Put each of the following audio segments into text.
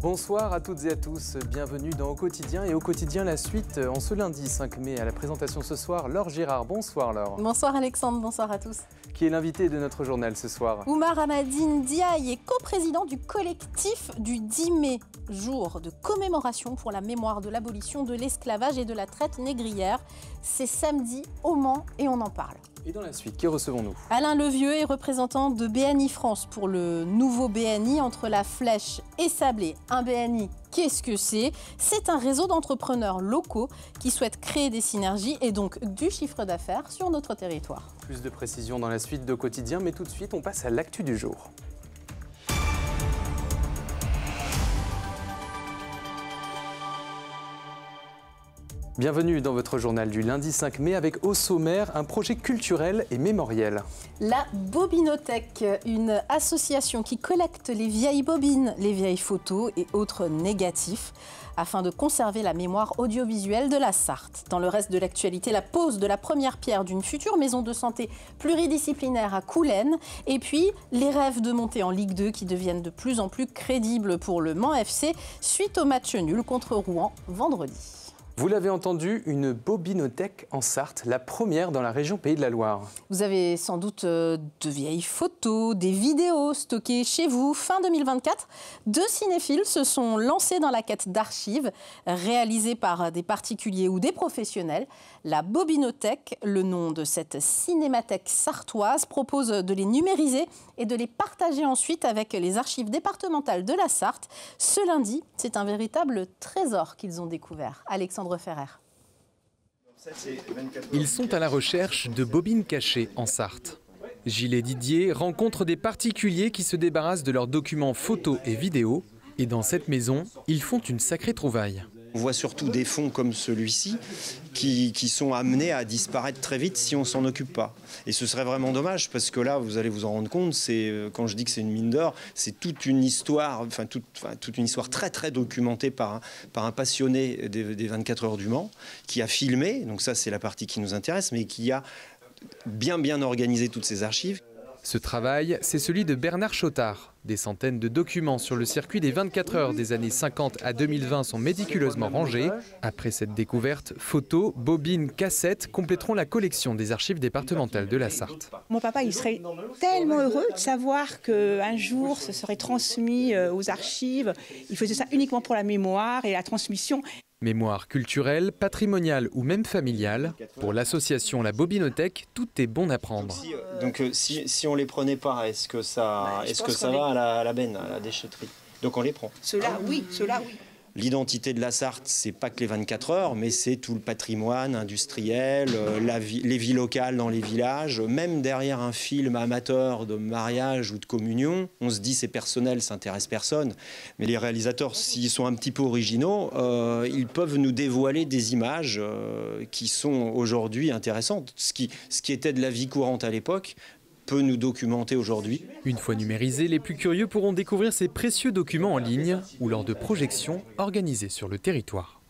Bonsoir à toutes et à tous, bienvenue dans Au Quotidien. Et au quotidien, la suite en ce lundi 5 mai. À la présentation ce soir, Laure Girard. Bonsoir Laure. Bonsoir Alexandre, bonsoir à tous. Qui est l'invité de notre journal ce soir? Oumar Hamadine Diaye est coprésident du collectif du 10 mai, jour de commémoration pour la mémoire de l'abolition de l'esclavage et de la traite négrière. C'est samedi au Mans et on en parle. Et dans la suite, qui recevons-nous? Alain Levieux est représentant de BNI France pour le nouveau BNI entre la Flèche et Sablé. Un BNI, qu'est-ce que c'est? C'est un réseau d'entrepreneurs locaux qui souhaitent créer des synergies et donc du chiffre d'affaires sur notre territoire. Plus de précisions dans la suite de Quotidien, mais tout de suite, on passe à l'actu du jour. Bienvenue dans votre journal du lundi 5 mai avec au sommaire un projet culturel et mémoriel. La Bobinothèque, une association qui collecte les vieilles bobines, les vieilles photos et autres négatifs afin de conserver la mémoire audiovisuelle de la Sarthe. Dans le reste de l'actualité, la pose de la première pierre d'une future maison de santé pluridisciplinaire à Coulennes et puis les rêves de monter en Ligue 2 qui deviennent de plus en plus crédibles pour le Mans FC suite au match nul contre Rouen vendredi. Vous l'avez entendu, une bobinothèque en Sarthe, la première dans la région Pays de la Loire. Vous avez sans doute de vieilles photos, des vidéos stockées chez vous. Fin 2024, 2 cinéphiles se sont lancés dans la quête d'archives réalisées par des particuliers ou des professionnels. La Bobinothèque, le nom de cette cinémathèque sartoise, propose de les numériser et de les partager ensuite avec les archives départementales de la Sarthe. Ce lundi, c'est un véritable trésor qu'ils ont découvert. Alexandre Ferrer. Ils sont à la recherche de bobines cachées en Sarthe. Gilles et Didier rencontrent des particuliers qui se débarrassent de leurs documents photos et vidéos. Et dans cette maison, ils font une sacrée trouvaille. On voit surtout des fonds comme celui-ci qui sont amenés à disparaître très vite si on ne s'en occupe pas. Et ce serait vraiment dommage parce que là, vous allez vous en rendre compte, quand je dis que c'est une mine d'or, c'est toute une histoire, toute une histoire très très documentée par un passionné des 24 heures du Mans qui a filmé, donc ça c'est la partie qui nous intéresse, mais qui a bien organisé toutes ces archives. Ce travail, c'est celui de Bernard Chotard. Des centaines de documents sur le circuit des 24 heures des années 50 à 2020 sont méticuleusement rangés. Après cette découverte, photos, bobines, cassettes compléteront la collection des archives départementales de la Sarthe. Mon papa, il serait tellement heureux de savoir qu'un jour, ce serait transmis aux archives. Il faisait ça uniquement pour la mémoire et la transmission. Mémoire culturelle, patrimoniale ou même familiale, pour l'association La Bobinothèque, tout est bon à prendre. Donc si on ne les prenait pas, est-ce que ça va à la benne, à la déchetterie? Donc on les prend. Ceux-là, oui, ceux-là, oui. L'identité de la Sarthe, c'est pas que les 24 heures, mais c'est tout le patrimoine industriel, les vies locales dans les villages. Même derrière un film amateur de mariage ou de communion, on se dit c'est personnel, ça intéresse personne. Mais les réalisateurs, s'ils sont un petit peu originaux, ils peuvent nous dévoiler des images qui sont aujourd'hui intéressantes. Ce qui était de la vie courante à l'époque peut nous documenter aujourd'hui. Une fois numérisés, les plus curieux pourront découvrir ces précieux documents en ligne ou lors de projections organisées sur le territoire.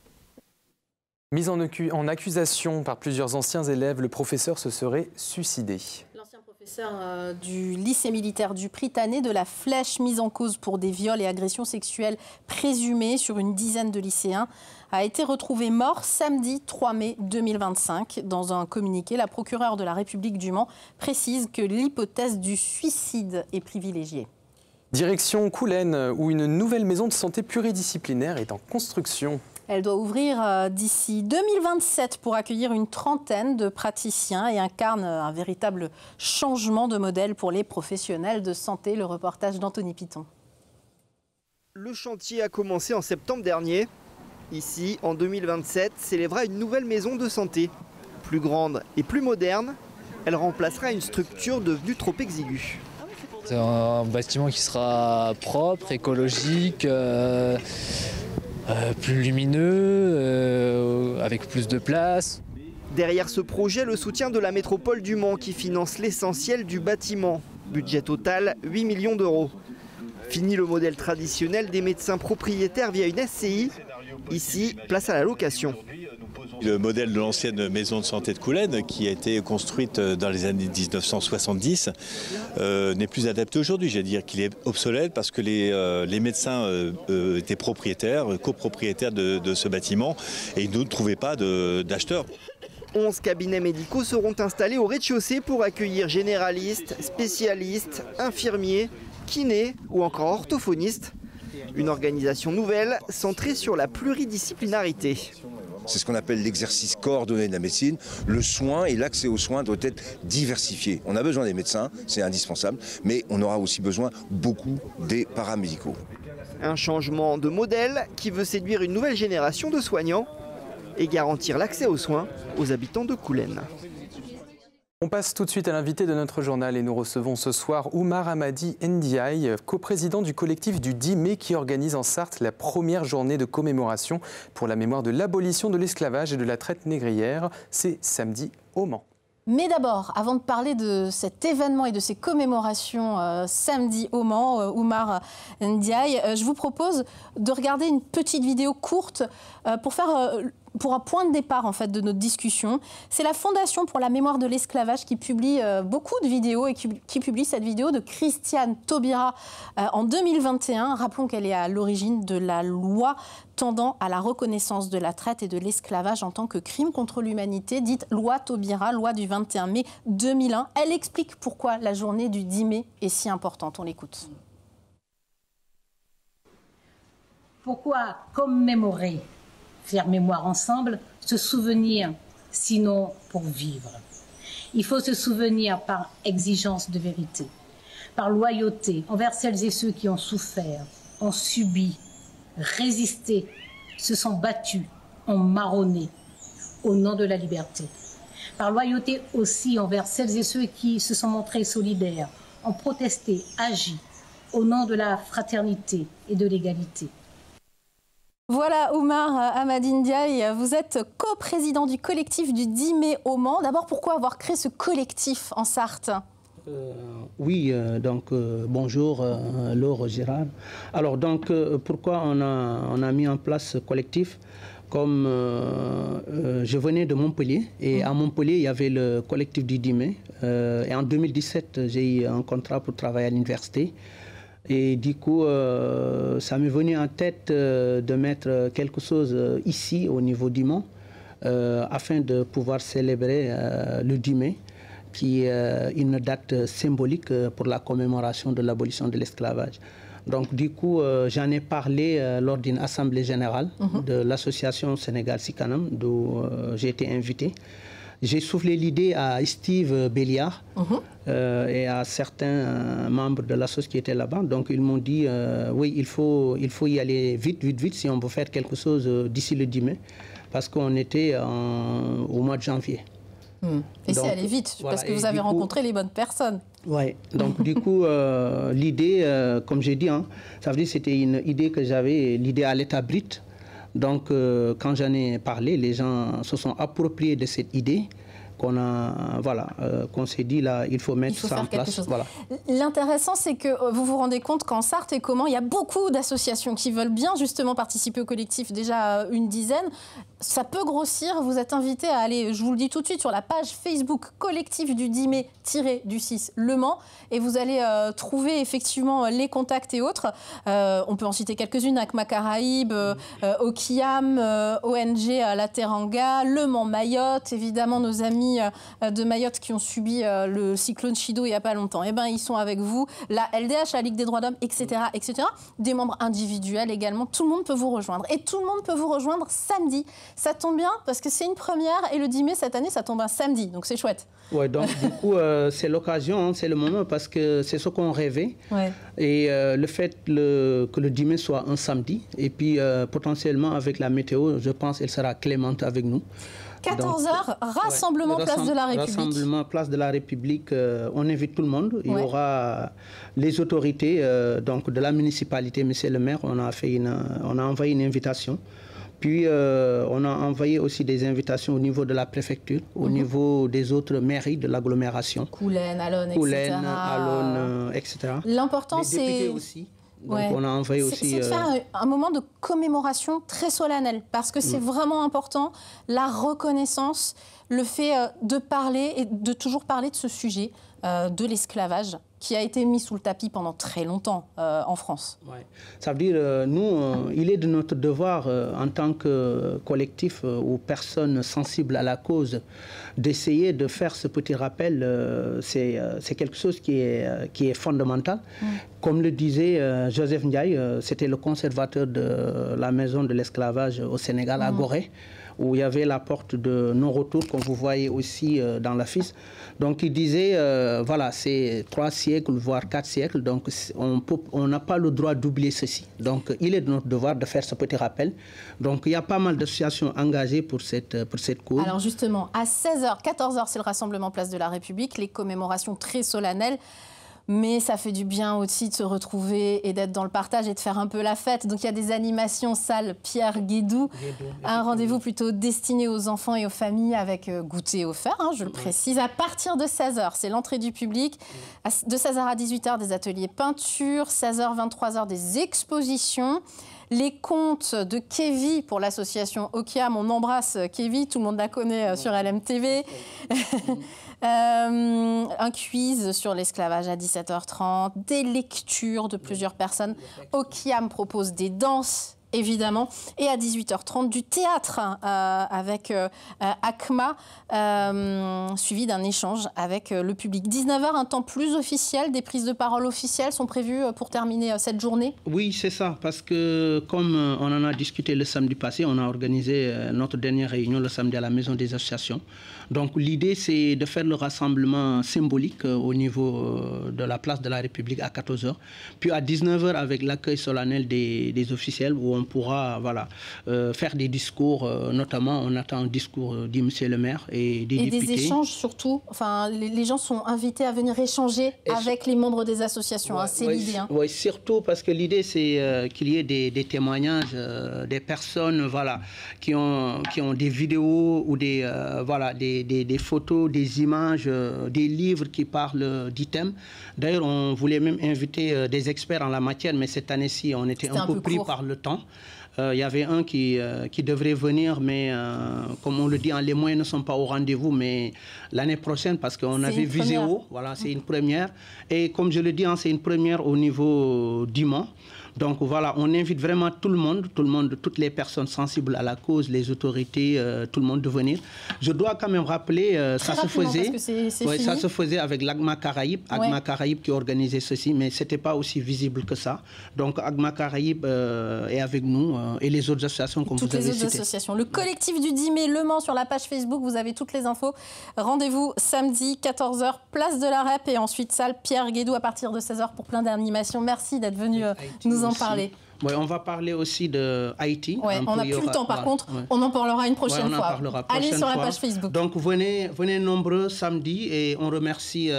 Mis en accusation par plusieurs anciens élèves, le professeur se serait suicidé. L'ancien professeur du lycée militaire du Prytanée de la Flèche, mis en cause pour des viols et agressions sexuelles présumées sur une dizaine de lycéens, a été retrouvé mort samedi 3 mai 2025. Dans un communiqué, la procureure de la République du Mans précise que l'hypothèse du suicide est privilégiée. Direction Coulennes, où une nouvelle maison de santé pluridisciplinaire est en construction. Elle doit ouvrir d'ici 2027 pour accueillir une trentaine de praticiens et incarne un véritable changement de modèle pour les professionnels de santé. Le reportage d'Anthony Piton. Le chantier a commencé en septembre dernier. Ici, en 2027, s'élèvera une nouvelle maison de santé. Plus grande et plus moderne, elle remplacera une structure devenue trop exiguë. C'est un bâtiment qui sera propre, écologique, plus lumineux, avec plus de place. Derrière ce projet, le soutien de la métropole du Mans qui finance l'essentiel du bâtiment. Budget total 8 millions d'euros. Fini le modèle traditionnel des médecins propriétaires via une SCI. Ici, place à la location. Le modèle de l'ancienne maison de santé de Coulennes, qui a été construite dans les années 1970, n'est plus adapté aujourd'hui. J'allais dire qu'il est obsolète parce que les médecins étaient copropriétaires de ce bâtiment et ils ne trouvaient pas d'acheteurs. 11 cabinets médicaux seront installés au rez-de-chaussée pour accueillir généralistes, spécialistes, infirmiers, kinés ou encore orthophonistes. Une organisation nouvelle centrée sur la pluridisciplinarité. C'est ce qu'on appelle l'exercice coordonné de la médecine. Le soin et l'accès aux soins doit être diversifié. On a besoin des médecins, c'est indispensable, mais on aura aussi besoin beaucoup des paramédicaux. Un changement de modèle qui veut séduire une nouvelle génération de soignants et garantir l'accès aux soins aux habitants de Coulennes. On passe tout de suite à l'invité de notre journal et nous recevons ce soir Oumar Hamadi Ndiaye, coprésident du collectif du 10 mai qui organise en Sarthe la première journée de commémoration pour la mémoire de l'abolition de l'esclavage et de la traite négrière. C'est samedi au Mans. Mais d'abord, avant de parler de cet événement et de ces commémorations samedi au Mans, Oumar Ndiaye, je vous propose de regarder une petite vidéo courte pour un point de départ en fait, de notre discussion. C'est la Fondation pour la mémoire de l'esclavage qui publie beaucoup de vidéos et qui publie cette vidéo de Christiane Taubira en 2021. Rappelons qu'elle est à l'origine de la loi tendant à la reconnaissance de la traite et de l'esclavage en tant que crime contre l'humanité, dite loi Taubira, loi du 21 mai 2001. Elle explique pourquoi la journée du 10 mai est si importante. On l'écoute. Pourquoi commémorer, faire mémoire ensemble, se souvenir, sinon pour vivre? Il faut se souvenir par exigence de vérité, par loyauté envers celles et ceux qui ont souffert, ont subi, résisté, se sont battus, ont marronné au nom de la liberté. Par loyauté aussi envers celles et ceux qui se sont montrés solidaires, ont protesté, agi au nom de la fraternité et de l'égalité. Voilà Oumar Hamadi Ndiaye, vous êtes coprésident du collectif du 10 mai au Mans. D'abord, pourquoi avoir créé ce collectif en Sarthe ? Bonjour Laure Gérard. Alors donc pourquoi on a mis en place ce collectif? Comme je venais de Montpellier et à Montpellier il y avait le collectif du 10 mai et en 2017 j'ai eu un contrat pour travailler à l'université. Et du coup, ça m'est venu en tête de mettre quelque chose ici, au niveau du Mans, afin de pouvoir célébrer le 10 mai, qui est une date symbolique pour la commémoration de l'abolition de l'esclavage. Donc du coup, j'en ai parlé lors d'une assemblée générale de l'association Sénégal Sikanam, d'où j'ai été invité. J'ai soufflé l'idée à Steve Béliard et à certains membres de l'association qui étaient là-bas. Donc ils m'ont dit, oui, il faut y aller vite, si on veut faire quelque chose d'ici le 10 mai, parce qu'on était au mois de janvier. Et c'est allé vite, voilà, parce que vous avez rencontré les bonnes personnes. Oui, donc du coup, l'idée, comme j'ai dit, ça veut dire que c'était une idée que j'avais, l'idée à l'état brut. Donc, quand j'en ai parlé, les gens se sont appropriés de cette idée qu'on s'est dit là, il faut mettre ça en place. Voilà. L'intéressant, c'est que vous vous rendez compte qu'en Sarthe et comment il y a beaucoup d'associations qui veulent bien justement participer au collectif, déjà une dizaine. Ça peut grossir, vous êtes invité à aller, je vous le dis tout de suite, sur la page Facebook collectif du 10 mai-du-6 Le Mans et vous allez trouver effectivement les contacts et autres. On peut en citer quelques-unes, ACMA Caraïbes, Okiam, ONG La Teranga, Le Mans Mayotte, évidemment nos amis de Mayotte qui ont subi le cyclone Chido il n'y a pas longtemps. Eh ben, ils sont avec vous, la LDH, la Ligue des droits d'homme, etc., etc. Des membres individuels également. Tout le monde peut vous rejoindre. Et tout le monde peut vous rejoindre samedi. Ça tombe bien parce que c'est une première et le 10 mai cette année, ça tombe un samedi. Donc c'est chouette. Oui, donc du coup, c'est l'occasion, c'est le moment parce que c'est ce qu'on rêvait. Ouais. Et le fait que le 10 mai soit un samedi et puis potentiellement avec la météo, je pense qu'elle sera clémente avec nous. 14h, rassemblement place de la République. Rassemblement place de la République, on invite tout le monde. Il y aura les autorités donc de la municipalité, monsieur le maire, on a envoyé une invitation. Puis on a envoyé aussi des invitations au niveau de la préfecture, au niveau des autres mairies de l'agglomération. Coulennes, Allonne, etc. Allonne, etc. L'important c'est... aussi. Donc on a envoyé aussi... C'est de faire un moment de commémoration très solennel, parce que c'est vraiment important, la reconnaissance, le fait de parler et de toujours parler de ce sujet, de l'esclavage, qui a été mis sous le tapis pendant très longtemps en France. Ouais. Ça veut dire, nous, il est de notre devoir, en tant que collectif ou personne sensible à la cause, d'essayer de faire ce petit rappel. C'est quelque chose qui est fondamental. Comme le disait Joseph Ndiaye, c'était le conservateur de la maison de l'esclavage au Sénégal, à Gorée, où il y avait la porte de non-retour, comme vous voyez aussi dans l'affiche. Donc il disait, voilà, c'est 3 siècles, voire 4 siècles, donc on n'a pas le droit d'oublier ceci. Donc il est de notre devoir de faire ce petit rappel. Donc il y a pas mal d'associations engagées pour cette cause. Alors justement, à 16h, 14h, c'est le rassemblement Place de la République, les commémorations très solennelles. Mais ça fait du bien aussi de se retrouver et d'être dans le partage et de faire un peu la fête. Donc il y a des animations salle Pierre Guédou, un rendez-vous plutôt destiné aux enfants et aux familles avec goûter offert, je le précise. À partir de 16h, c'est l'entrée du public. De 16h à 18h, des ateliers peinture. 16h, 23h, des expositions. Les contes de Kévi pour l'association Okiam. On embrasse Kévi, tout le monde la connaît sur LMTV. Un quiz sur l'esclavage à 17h30, des lectures de plusieurs personnes. Okiam propose des danses, évidemment, et à 18h30 du théâtre avec ACMA, suivi d'un échange avec le public. 19h, un temps plus officiel, des prises de parole officielles sont prévues pour terminer cette journée? Oui, c'est ça, parce que comme on en a discuté le samedi passé, on a organisé notre dernière réunion le samedi à la Maison des Associations. Donc l'idée, c'est de faire le rassemblement symbolique au niveau de la place de la République à 14h, puis à 19h avec l'accueil solennel des officiels où on pourra faire des discours, notamment on attend un discours du monsieur le maire et des députés. Et des échanges surtout, enfin, les gens sont invités à venir échanger avec les membres des associations, c'est l'idée. Oui, surtout parce que l'idée c'est qu'il y ait des témoignages, des personnes qui ont des vidéos ou des photos, des images, des livres qui parlent du thème. D'ailleurs, on voulait même inviter des experts en la matière, mais cette année-ci, on était un peu pris par le temps. Il y avait un qui devrait venir, mais comme on le dit, les moyens ne sont pas au rendez-vous, mais l'année prochaine, parce qu'on avait Viséo, c'est une première. Et comme je le dis, c'est une première au niveau du Mans. Donc voilà, on invite vraiment tout le monde, toutes les personnes sensibles à la cause, les autorités, tout le monde de venir. Je dois quand même rappeler, ça se faisait avec l'ACMA Caraïbes, ACMA Caraïbes qui organisait ceci, mais ce n'était pas aussi visible que ça. Donc ACMA Caraïbes est avec nous et les autres associations comme vous avez citées. Toutes les autres associations. Le collectif du 10 mai Le Mans sur la page Facebook, vous avez toutes les infos. Rendez-vous samedi 14h, place de la Rep et ensuite salle Pierre Guédou à partir de 16h pour plein d'animations. Merci d'être venu nous en parler. Oui, on va parler aussi de Haïti. Ouais, on n'a plus le temps, par contre, on en parlera une prochaine fois. Allez sur la page Facebook. Donc venez nombreux samedi et on remercie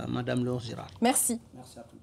Madame Laure Girard. Merci. Merci à tous.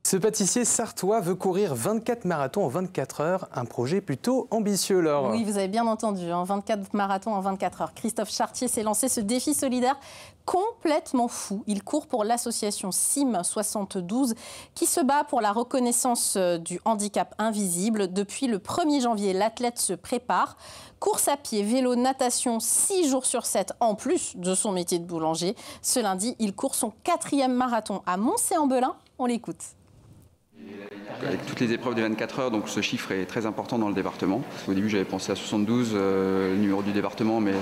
Ce pâtissier sartois veut courir 24 marathons en 24 heures, un projet plutôt ambitieux, Laure. Oui, vous avez bien entendu, 24 marathons en 24 heures. Christophe Chartier s'est lancé ce défi solidaire complètement fou. Il court pour l'association CIM 72 qui se bat pour la reconnaissance du handicap invisible. Depuis le 1er janvier, l'athlète se prépare. Course à pied, vélo, natation, 6 jours sur 7 en plus de son métier de boulanger. Ce lundi, il court son 4e marathon à Moncé-en-Belin. On l'écoute. Avec toutes les épreuves des 24 heures, donc ce chiffre est très important dans le département. Au début, j'avais pensé à 72, le numéro du département, mais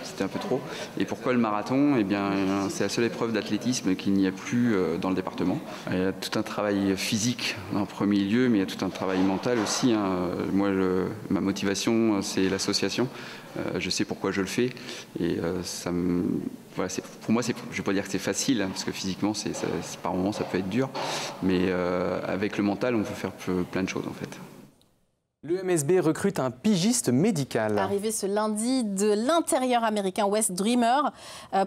c'était un peu trop. Et pourquoi le marathon? Eh bien, c'est la seule épreuve d'athlétisme qu'il n'y a plus dans le département. Il y a tout un travail physique en premier lieu, mais il y a tout un travail mental aussi. Moi, ma motivation, c'est l'association. Je sais pourquoi je le fais. Et pour moi, je ne vais pas dire que c'est facile, parce que physiquement, par moments, ça peut être dur. Mais avec le mental, on peut faire plein de choses, en fait. Le MSB recrute un pigiste médical. Arrivé ce lundi de l'intérieur américain West Dreamer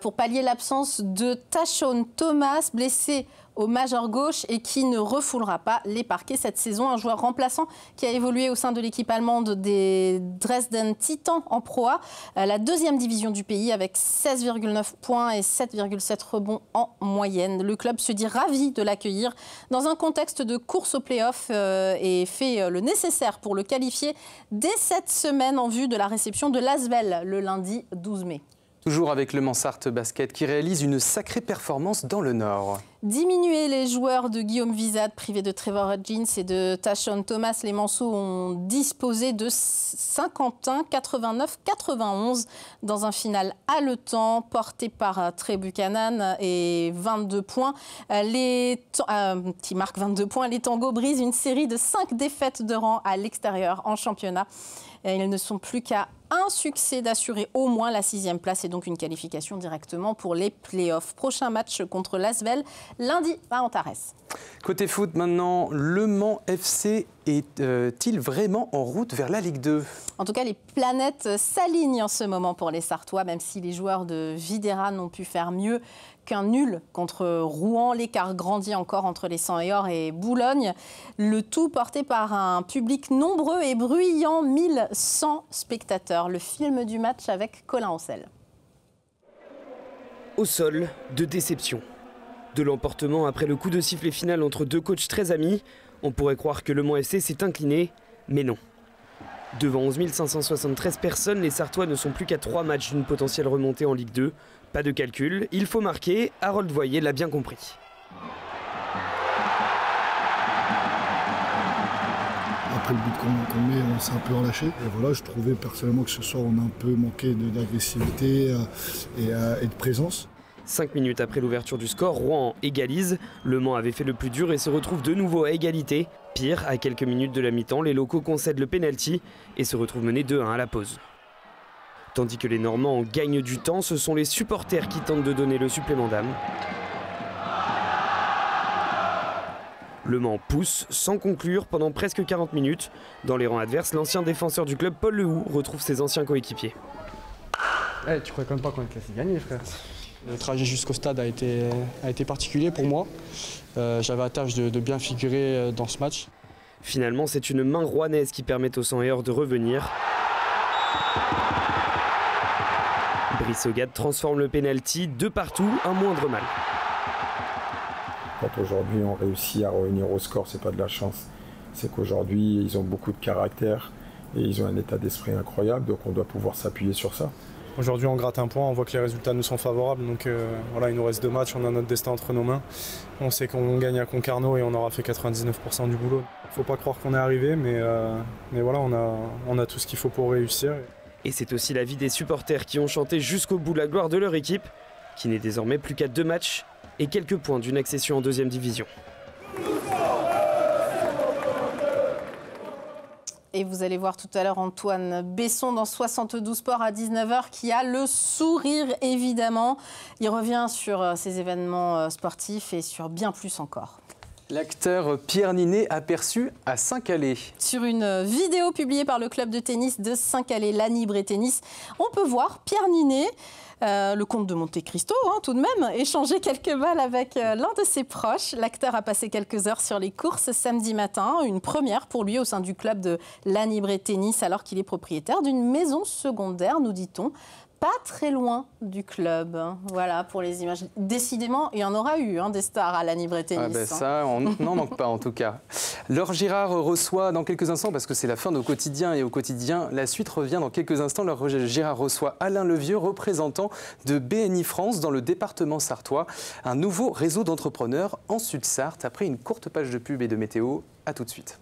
pour pallier l'absence de Tashon Thomas, blessé au majeur gauche et qui ne refoulera pas les parquets cette saison. Un joueur remplaçant qui a évolué au sein de l'équipe allemande des Dresden Titans en Pro A, la deuxième division du pays, avec 16,9 points et 7,7 rebonds en moyenne. Le club se dit ravi de l'accueillir dans un contexte de course au play-off et fait le nécessaire pour le qualifier dès cette semaine en vue de la réception de l'Asvel le lundi 12 mai. Toujours avec le Mansart Basket qui réalise une sacrée performance dans le Nord. Diminuer les joueurs de Guillaume Vizade, privés de Trevor Hudgens et de Tashon Thomas, les Manceaux ont disposé de Saint-Quentin 89-91 dans un final haletant porté par Trey Buchanan et 22 points. Qui marque 22 points. Les Tangos brisent une série de 5 défaites de rang à l'extérieur en championnat. Ils ne sont plus qu'à un succès d'assurer au moins la 6e place et donc une qualification directement pour les playoffs. Prochain match contre l'Asvel, lundi à Antares. Côté foot maintenant, Le Mans FC est-il vraiment en route vers la Ligue 2 ? En tout cas, les planètes s'alignent en ce moment pour les Sartois, même si les joueurs de Videra n'ont pu faire mieux qu'un nul contre Rouen. L'écart grandit encore entre les 100 et Or et Boulogne. Le tout porté par un public nombreux et bruyant, 1100 spectateurs. Le film du match avec Colin Ancel. Au sol, de déception. De l'emportement après le coup de sifflet final entre deux coachs très amis. On pourrait croire que Le Mans FC s'est incliné, mais non. Devant 11 573 personnes, les Sartois ne sont plus qu'à 3 matchs d'une potentielle remontée en Ligue 2. Pas de calcul, il faut marquer, Harold Voyer l'a bien compris. Après le but qu'on met, on s'est un peu relâché. Et voilà, je trouvais personnellement que ce soir, on a un peu manqué d'agressivité et de présence. 5 minutes après l'ouverture du score, Rouen égalise. Le Mans avait fait le plus dur et se retrouve de nouveau à égalité. Pire, à quelques minutes de la mi-temps, les locaux concèdent le pénalty et se retrouvent menés 2-1 à la pause. Tandis que les Normands gagnent du temps, ce sont les supporters qui tentent de donner le supplément d'âme. Le Mans pousse sans conclure pendant presque 40 minutes. Dans les rangs adverses, l'ancien défenseur du club, Paul Lehoux, retrouve ses anciens coéquipiers. Tu croyais quand même pas qu'on était gagné, frère. Le trajet jusqu'au stade a été particulier pour moi. J'avais à tâche de bien figurer dans ce match. Finalement, c'est une main rouennaise qui permet aux 100 et Or de revenir. Brice Ogade transforme le pénalty de partout, un moindre mal. Quand aujourd'hui on réussit à revenir au score, c'est pas de la chance. C'est qu'aujourd'hui ils ont beaucoup de caractère et ils ont un état d'esprit incroyable, donc on doit pouvoir s'appuyer sur ça. Aujourd'hui on gratte un point, on voit que les résultats nous sont favorables, donc voilà, il nous reste 2 matchs, on a notre destin entre nos mains. On sait qu'on gagne à Concarneau et on aura fait 99% du boulot. Faut pas croire qu'on est arrivé, mais voilà, on a tout ce qu'il faut pour réussir. Et c'est aussi l'avis des supporters qui ont chanté jusqu'au bout la gloire de leur équipe, qui n'est désormais plus qu'à 2 matchs et quelques points d'une accession en 2e division. Et vous allez voir tout à l'heure Antoine Besson dans 72 Sports à 19h qui a le sourire évidemment. Il revient sur ces événements sportifs et sur bien plus encore. L'acteur Pierre Ninet aperçu à Saint-Calais. Sur une vidéo publiée par le club de tennis de Saint-Calais, Lanibre et Tennis, on peut voir Pierre Ninet, le comte de Monte Cristo, tout de même, échanger quelques balles avec l'un de ses proches. L'acteur a passé quelques heures sur les courses samedi matin, une première pour lui au sein du club de Lanibre et Tennis, alors qu'il est propriétaire d'une maison secondaire, nous dit-on, pas très loin du club. Voilà pour les images. Décidément, il y en aura eu des stars à Lanibre et Tennis. Ça, on n'en manque pas en tout cas. Laure Girard reçoit dans quelques instants, parce que c'est la fin de Au Quotidien, et Au Quotidien, la suite revient dans quelques instants. Laure Girard reçoit Alain Levieux, représentant de BNI France dans le département sartois. Un nouveau réseau d'entrepreneurs en Sud-Sarthe. Après une courte page de pub et de météo, à tout de suite.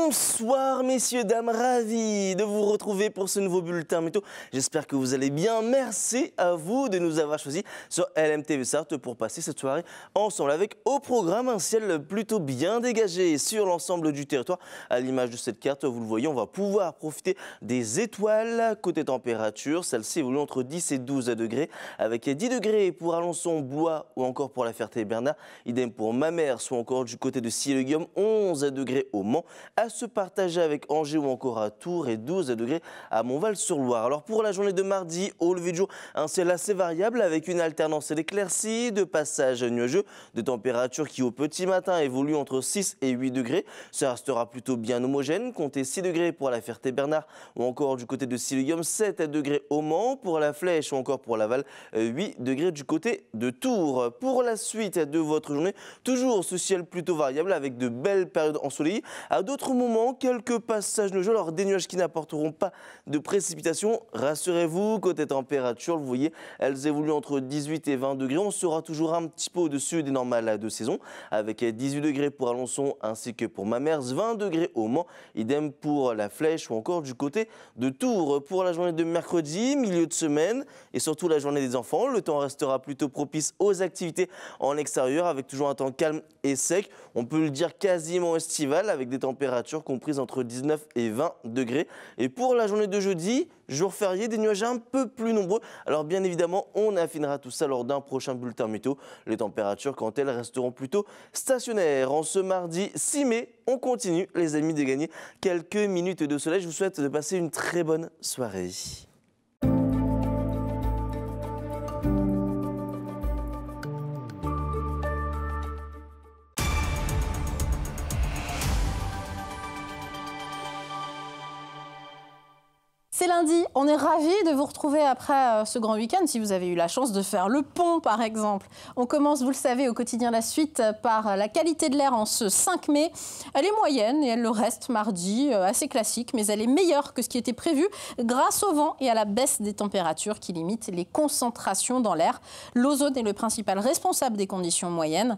Bonsoir messieurs, dames, ravi de vous retrouver pour ce nouveau bulletin météo. J'espère que vous allez bien. Merci à vous de nous avoir choisis sur LMTV Sarthe pour passer cette soirée ensemble avec au programme un ciel plutôt bien dégagé sur l'ensemble du territoire. À l'image de cette carte, vous le voyez, on va pouvoir profiter des étoiles. Côté température, celle-ci évolue entre 10 et 12 degrés avec 10 degrés pour Alençon, Blois ou encore pour la Ferté-Bernard. Idem pour Mamers ou encore du côté de Silleguium, 11 degrés au Mans. À se partager avec Angers ou encore à Tours et 12 degrés à Montval-sur-Loire. Alors pour la journée de mardi, au lever du jour, un ciel assez variable avec une alternance d'éclaircies, de passages nuageux, de températures qui au petit matin évoluent entre 6 et 8 degrés. Ça restera plutôt bien homogène, comptez 6 degrés pour la Ferté-Bernard ou encore du côté de Silleguium, 7 degrés au Mans, pour la Flèche ou encore pour Laval, 8 degrés du côté de Tours. Pour la suite de votre journée, toujours ce ciel plutôt variable avec de belles périodes ensoleillées. À d'autres moments, quelques passages nuageux, alors des nuages qui n'apporteront pas de précipitations. Rassurez-vous, côté température, vous voyez, elles évoluent entre 18 et 20 degrés. On sera toujours un petit peu au-dessus des normales de saison, avec 18 degrés pour Alençon ainsi que pour Mamers, 20 degrés au Mans, idem pour la Flèche ou encore du côté de Tours. Pour la journée de mercredi, milieu de semaine et surtout la journée des enfants, le temps restera plutôt propice aux activités en extérieur avec toujours un temps calme et sec. On peut le dire quasiment estival avec des températures comprises entre 19 et 20 degrés. Et pour la journée de jeudi, jour férié, des nuages un peu plus nombreux. Alors bien évidemment, on affinera tout ça lors d'un prochain bulletin météo. Les températures, quant à elles, resteront plutôt stationnaires. En ce mardi 6 mai, on continue, les amis, de gagner quelques minutes de soleil. Je vous souhaite de passer une très bonne soirée. C'est lundi, on est ravis de vous retrouver après ce grand week-end, si vous avez eu la chance de faire le pont par exemple. On commence, vous le savez, au quotidien La Suite par la qualité de l'air en ce 5 mai. Elle est moyenne et elle le reste mardi, assez classique, mais elle est meilleure que ce qui était prévu grâce au vent et à la baisse des températures qui limitent les concentrations dans l'air. L'ozone est le principal responsable des conditions moyennes.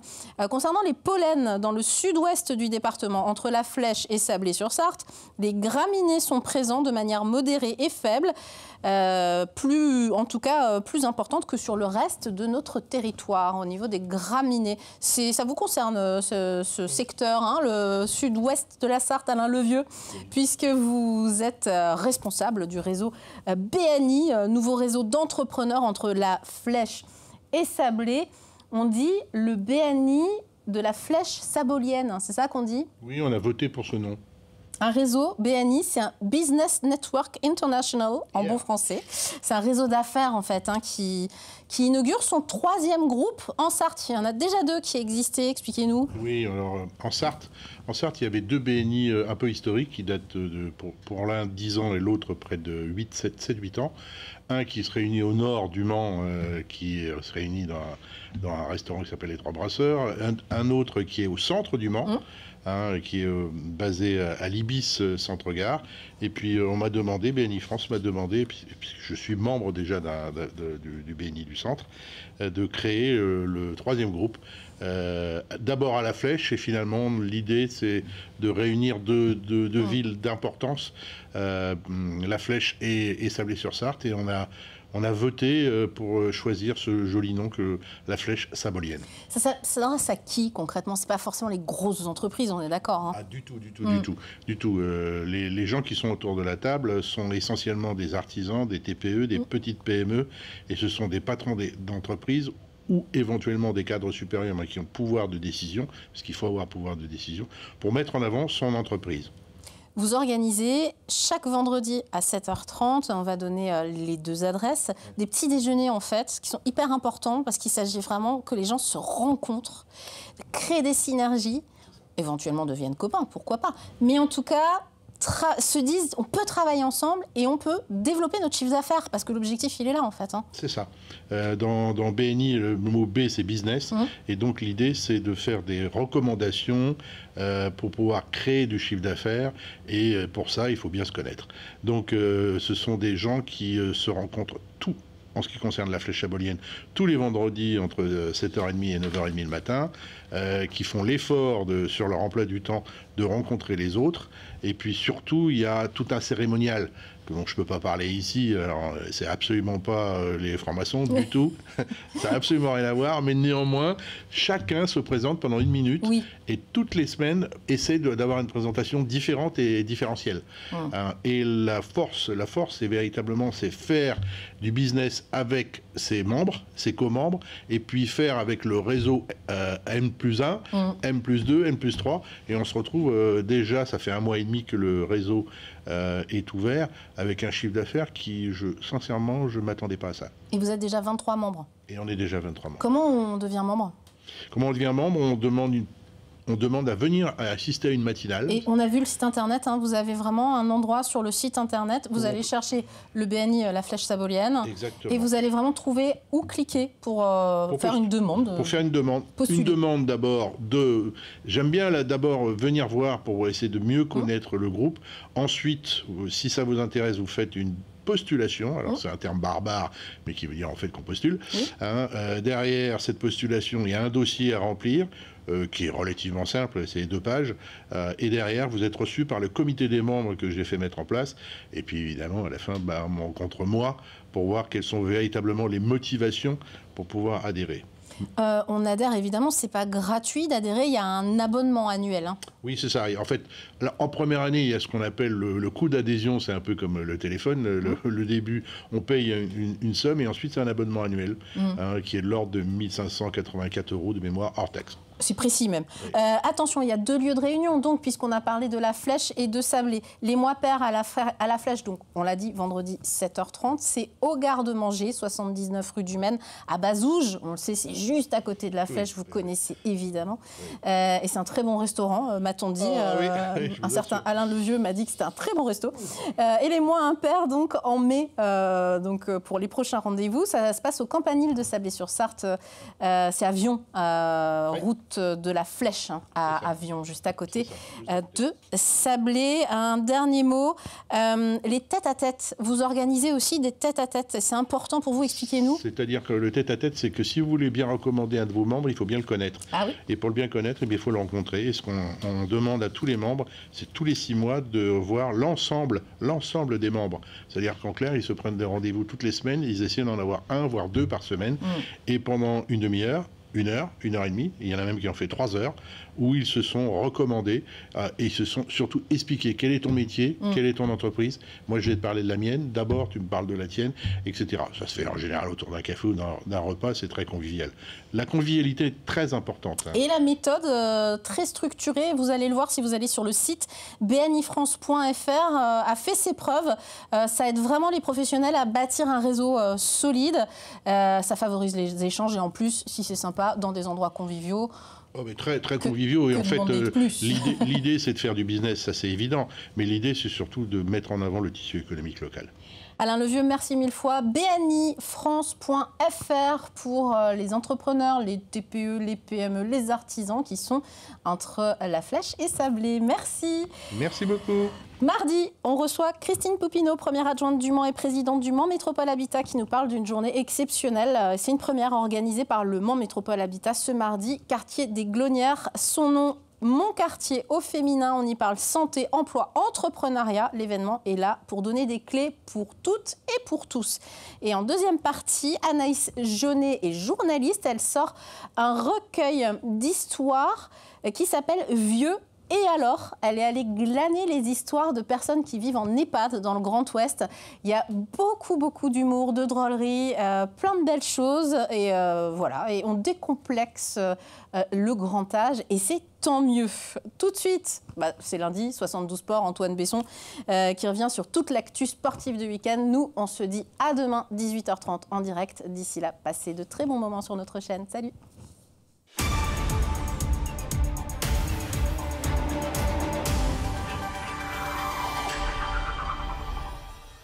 Concernant les pollens, dans le sud-ouest du département, entre la Flèche et Sablé-sur-Sarthe, les graminées sont présents de manière modérée et faible, plus importante que sur le reste de notre territoire au niveau des graminées. Ça vous concerne ce secteur, hein, le sud-ouest de la Sarthe, Alain Levieux, puisque vous êtes responsable du réseau BNI, nouveau réseau d'entrepreneurs entre la Flèche et Sablé. On dit le BNI de la Flèche sabolienne, c'est ça qu'on dit? Oui, on a voté pour ce nom. Un réseau, BNI, c'est un Business Network International, en bon français. C'est un réseau d'affaires, en fait, hein, qui inaugure son 3e groupe en Sarthe. Il y en a déjà 2 qui existaient, expliquez-nous. Oui, alors en Sarthe, il y avait 2 BNI un peu historiques qui datent pour l'un 10 ans et l'autre près de 7-8 ans. Un qui se réunit au nord du Mans, qui se réunit dans un restaurant qui s'appelle Les Trois Brasseurs. Un autre qui est au centre du Mans. Qui est basé à l'Ibis Centre-Gare. Et puis on m'a demandé, BNI France m'a demandé, puisque je suis membre déjà du BNI du Centre, de créer le 3e groupe. D'abord à la Flèche, et finalement l'idée c'est de réunir deux villes d'importance, la Flèche et Sablé-sur-Sarthe, et on a voté pour choisir ce joli nom que la Flèche sabolienne. Ça s'adresse à qui concrètement? C'est pas forcément les grosses entreprises, on est d'accord, hein? Du tout. Les gens qui sont autour de la table sont essentiellement des artisans, des TPE, des petites PME, et ce sont des patrons d'entreprises ou éventuellement des cadres supérieurs mais qui ont pouvoir de décision, parce qu'il faut avoir pouvoir de décision, pour mettre en avant son entreprise. Vous organisez chaque vendredi à 7h30, on va donner les 2 adresses, des petits déjeuners en fait, qui sont hyper importants parce qu'il s'agit vraiment que les gens se rencontrent, créent des synergies, éventuellement deviennent copains, pourquoi pas. Mais en tout cas, se disent on peut travailler ensemble et on peut développer notre chiffre d'affaires parce que l'objectif il est là en fait. Hein. C'est ça. Dans BNI, le mot B c'est business et donc l'idée c'est de faire des recommandations pour pouvoir créer du chiffre d'affaires et pour ça il faut bien se connaître. Donc ce sont des gens qui se rencontrent tous en ce qui concerne la Flèche Chabolienne, tous les vendredis entre 7h30 et 9h30 le matin, qui font l'effort sur leur emploi du temps de rencontrer les autres. Et puis surtout, il y a tout un cérémonial dont je ne peux pas parler ici. Alors, c'est absolument pas les francs-maçons du tout. Ça n'a absolument rien à voir. Mais néanmoins, chacun se présente pendant 1 minute et toutes les semaines essaie d'avoir une présentation différente et différentielle. Et la force, c'est véritablement faire du business avec ses membres, ses co-membres, et puis faire avec le réseau M+1, M+2, M+3. Et on se retrouve déjà, ça fait 1 mois et demi que le réseau est ouvert, avec un chiffre d'affaires qui, sincèrement, je ne m'attendais pas à ça. Et vous êtes déjà 23 membres. Et on est déjà 23 membres. Comment on devient membre? Comment on devient membre? On demande à venir assister à une matinale. Et on a vu le site internet, hein, vous avez vraiment un endroit sur le site internet, vous allez chercher le BNI, la Flèche Sabolienne, et vous allez vraiment trouver où cliquer pour faire une demande. Pour faire une demande. Une demande d'abord j'aime bien d'abord venir voir pour essayer de mieux connaître le groupe. Ensuite, si ça vous intéresse, vous faites une postulation, alors c'est un terme barbare, mais qui veut dire en fait qu'on postule. Derrière cette postulation, il y a un dossier à remplir, qui est relativement simple, c'est 2 pages, et derrière, vous êtes reçu par le comité des membres que j'ai fait mettre en place, et puis évidemment, à la fin, on rencontre moi pour voir quelles sont véritablement les motivations pour pouvoir adhérer. On adhère, évidemment, c'est pas gratuit d'adhérer, il y a un abonnement annuel. Hein. Oui, c'est ça. En fait, en première année, il y a ce qu'on appelle le coût d'adhésion, c'est un peu comme le téléphone. Le début, on paye une somme, et ensuite, c'est un abonnement annuel qui est de l'ordre de 1 584 € de mémoire hors taxe. C'est précis même. Attention, il y a 2 lieux de réunion, donc, puisqu'on a parlé de la Flèche et de Sablé. Les mois pairs à la Flèche, donc, on l'a dit, vendredi 7h30, c'est au Garde-Manger, 79 rue du Maine, à Bazouges. On le sait, c'est juste à côté de la Flèche, vous connaissez évidemment. Et c'est un très bon restaurant, m'a-t-on dit. Un certain Alain Levieux m'a dit que c'était un très bon resto. Et les mois impairs, donc, en mai, pour les prochains rendez-vous, ça se passe au Campanile de Sablé-sur-Sarthe. C'est à Vion, route de la Flèche, à Vion, juste à côté de Sablé. Un dernier mot, les tête-à-tête. Vous organisez aussi des tête-à-tête. C'est important pour vous, expliquez-nous. C'est-à-dire que le tête-à-tête, c'est que si vous voulez bien recommander un de vos membres, il faut bien le connaître. Et pour le bien connaître, il faut le rencontrer. Et ce qu'on demande à tous les membres, c'est tous les 6 mois de voir l'ensemble des membres. C'est-à-dire qu'en clair, ils se prennent des rendez-vous toutes les semaines, ils essaient d'en avoir 1, voire 2 par semaine. Et pendant une demi-heure, 1 heure, 1h30, il y en a même qui ont fait 3 heures, où ils se sont recommandés et ils se sont surtout expliqués quel est ton métier, quelle est ton entreprise. Moi, je vais te parler de la mienne, d'abord tu me parles de la tienne, etc. Ça se fait en général autour d'un café ou d'un repas, c'est très convivial. La convivialité est très importante. Et la méthode très structurée, vous allez le voir si vous allez sur le site bnifrance.fr, a fait ses preuves. Ça aide vraiment les professionnels à bâtir un réseau solide. Ça favorise les échanges et en plus, si c'est sympa, dans des endroits conviviaux. Oh, mais très conviviaux. Et en fait, l'idée, c'est de faire du business, ça c'est évident. Mais l'idée, c'est surtout de mettre en avant le tissu économique local. Alain Levieux, merci 1000 fois. bnifrance.fr pour les entrepreneurs, les TPE, les PME, les artisans qui sont entre la Flèche et Sablé. Merci. Merci beaucoup. Mardi, on reçoit Christine Poupineau, première adjointe du Mans et présidente du Mans Métropole Habitat, qui nous parle d'une journée exceptionnelle. C'est une première organisée par le Mans Métropole Habitat ce mardi, quartier des Glonnières. Son nom, Mon quartier au féminin, on y parle santé, emploi, entrepreneuriat. L'événement est là pour donner des clés pour toutes et pour tous. Et en deuxième partie, Anaïs Jaunet est journaliste. Elle sort un recueil d'histoires qui s'appelle Vieux. Et alors, elle est allée glaner les histoires de personnes qui vivent en EHPAD dans le Grand Ouest. Il y a beaucoup d'humour, de drôlerie, plein de belles choses. Et voilà, et on décomplexe le grand âge et c'est tant mieux. Tout de suite, c'est lundi, 72 Sports, Antoine Besson qui revient sur toute l'actu sportive du week-end. Nous, on se dit à demain, 18h30 en direct. D'ici là, passez de très bons moments sur notre chaîne. Salut!